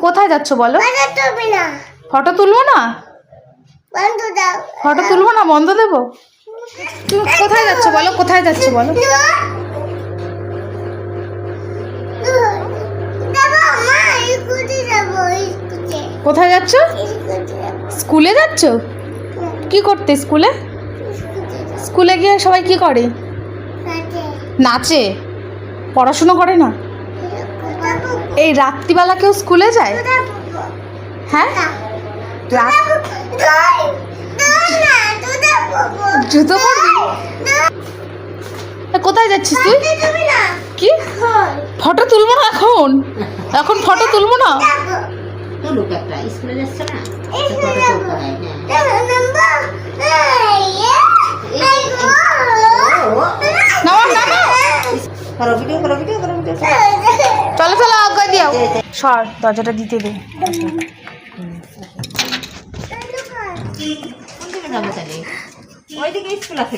কোথায় যাচ্ছ বলো? ফটো তুলবো না, ফটো তুলবো না, বন্ধ দেবো। তুমি কোথায় যাচ্ছ বলো, কোথায় যাচ্ছ বলো? কোথায় যাচ্ছ? স্কুলে যাচ্ছ? কি করতে স্কুলে? স্কুলে গিয়ে সবাই কি করে? নাচে। পড়াশুনো করে না? এই রাত্রিবেলা কেউ স্কুলে যায়? হ্যাঁ, জুতো পরবি? কোথায় যাচ্ছিস তুই? কি ফটো তুলবো না এখন? এখন ফটো তুলবো না। চলো চলো আগে দিও। সর, দরজাটা দিতে দে। ওইদিকে স্কুল আছে।